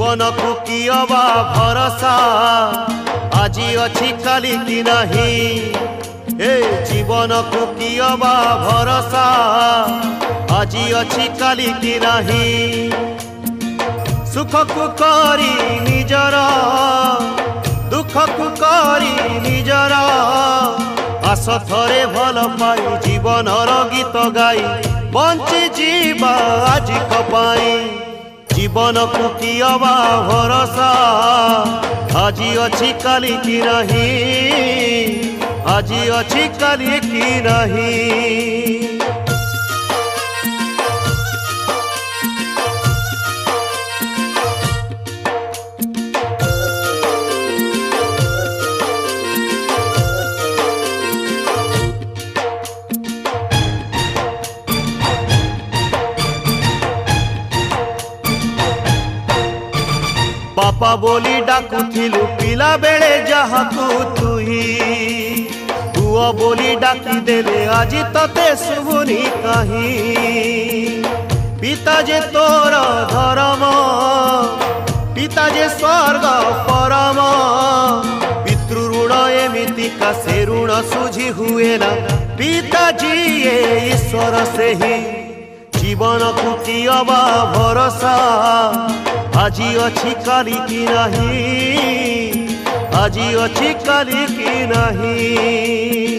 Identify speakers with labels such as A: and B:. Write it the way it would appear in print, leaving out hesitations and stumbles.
A: जीवन को कियबा भरोसा आजी अच्छी काली की नहीं। ए जीवन को कियबा भरोसा आजी अच्छी काली की नहीं। सुख को करी निजर दुख को करी निजर आस थरे भल पाई जीवन गीत गाई बंची जीवा आज कपाई। जीवन को कियबा भरोसा आजी अच्छी काली की नहीं। आजी अच्छी काली की नहीं। बापा बोली डाकुथिलु पिला बेले जहाकू तुही पुओ बोली डाकी देले आजी तते शुभुनी कहीं। पिता जे तोर धर्म पिता जे स्वर्ग परम पितृ ऋण एमिति का से ऋण सुझी हुए ना पिताजी ये ईश्वर से ही। जीवन को कियबा भरोसा आजी अच्छी काली की नहीं। आजी अच्छी काली की नहीं।